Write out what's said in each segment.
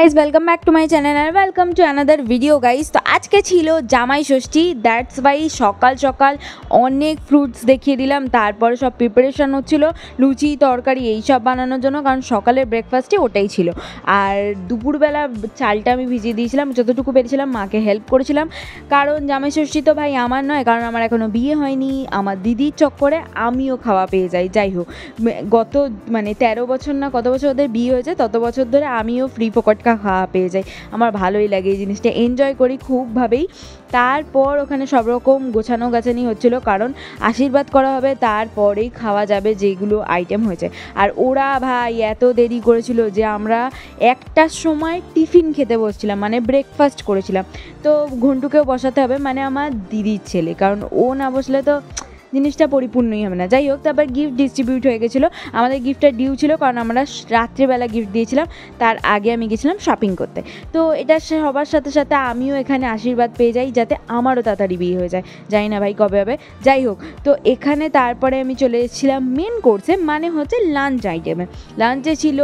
Guys welcome back to my channel আর welcome to another video guys. তো আজকে ছিল জামাই ষষ্ঠী, দ্যাটস ওয়াই সকাল সকাল অনেক ফ্রুটস দেখিয়ে দিলাম। তারপরে সব প্রিপারেশান হচ্ছিলো লুচি তরকারি এইসব বানানোর জন্য, কারণ সকালের ব্রেকফাস্টে ওটাই ছিল। আর দুপুরবেলা চালটা আমি ভিজিয়ে দিয়েছিলাম, যতটুকু পেরেছিলাম মাকে হেল্প করেছিলাম, কারণ জামাই ষষ্ঠী তো ভাই আমার নয়, কারণ আমার এখনও বিয়ে হয়নি। আমার দিদির চক্করে আমিও খাওয়া পেয়ে যাই। যাই হোক, গত 13 বছর না কত বছর ওদের বিয়ে হয়েছে, তত বছর ধরে আমিও ফ্রি পকটকা খাওয়া পেয়ে যাই। আমার ভালোই লাগে এই জিনিসটা, এনজয় করি খুবভাবেই। তারপর ওখানে সব রকম গোছানো গাছানি হচ্ছিলো, কারণ আশীর্বাদ করা হবে, তারপরেই খাওয়া যাবে যেগুলো আইটেম হয়েছে। আর ওরা ভাই এত দেরি করেছিল যে আমরা 1টার সময় টিফিন খেতে বসছিলাম, মানে ব্রেকফাস্ট করেছিলাম। তো ঘন্টুকেও বসাতে হবে, মানে আমার দিদির ছেলে, কারণ ও না বসলে তো জিনিসটা পরিপূর্ণই হবে না। যাই হোক, তারপর গিফট ডিস্ট্রিবিউট হয়ে গেছিলো। আমাদের গিফটটা ডিউ ছিল, কারণ আমরা রাত্রিবেলা গিফট দিয়েছিলাম, তার আগে আমি গেছিলাম শপিং করতে। তো এটা সবার সাথে সাথে আমিও এখানে আশীর্বাদ পেয়ে যাই, যাতে আমারও তাড়াতাড়ি বিয়ে হয়ে যায়। জানি না ভাই কবে হবে। যাই হোক, তো এখানে তারপরে আমি চলে এসেছিলাম মেন কোর্সে, মানে হচ্ছে লাঞ্চ আইটেমে। লাঞ্চে ছিল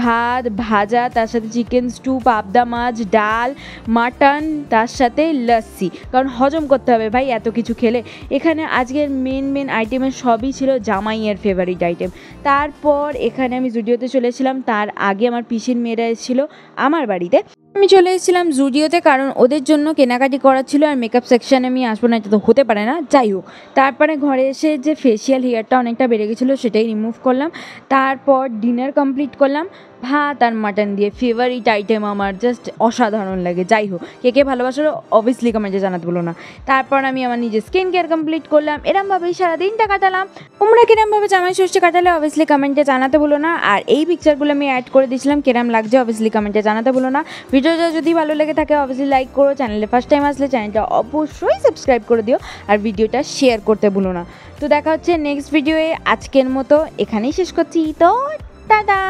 ভাত ভাজা, তার সাথে চিকেন স্টু, পাবদা মাছ, ডাল, মাটন, তার সাথে লস্যি, কারণ হজম করতে হবে ভাই এত কিছু খেলে। এখানে আজকের মেন আইটেমের সবই ছিল জামাইয়ের ফেভারিট আইটেম। তারপর এখানে আমি জুডিওতে চলে এসেছিলাম, তার আগে আমার পিসির মেয়েরা এসেছিলো আমার বাড়িতে। আমি চলে এসেছিলাম জুডিওতে, কারণ ওদের জন্য কেনাকাটি করার ছিল, আর মেকআপ সেকশানে আমি আসবো না, এটা তো হতে পারে না। যাই হোক, তারপরে ঘরে এসে যে ফেসিয়াল হেয়ারটা অনেকটা বেড়ে গেছিলো, সেটাই রিমুভ করলাম। তারপর ডিনার কমপ্লিট করলাম ভাত আর মাটন দিয়ে। ফেভারিট আইটেম আমার, জাস্ট অসাধারণ লাগে। যাই হোক, কে ভালোবাসার অবভিয়াসলি কমেন্টে জানাতে বলো না। তারপর আমি আমার নিজের স্কিন কেয়ার কমপ্লিট করলাম। এরমভাবেই সারাদিনটা কাটালাম। তোমরা কিরমভাবে জামাই ষষ্ঠী কাটালে অবভিয়াসলি কমেন্টে জানাতে বলো না। আর এই পিকচারগুলো আমি অ্যাড করে দিয়েছিলাম, কিরম লাগছে অবভিয়াসলি কমেন্টে জানাতে বলো না। ভিডিওটা যদি ভালো লেগে থাকে অবভিয়াসলি লাইক করো, চ্যানেলে ফার্স্ট টাইম আসলে চ্যানেলটা অবশ্যই সাবস্ক্রাইব করে দিও, আর ভিডিওটা শেয়ার করতে ভুলো না। তো দেখা হচ্ছে নেক্সট ভিডিওয়ে। আজকের মতো এখানেই শেষ করছি, তো টাটা।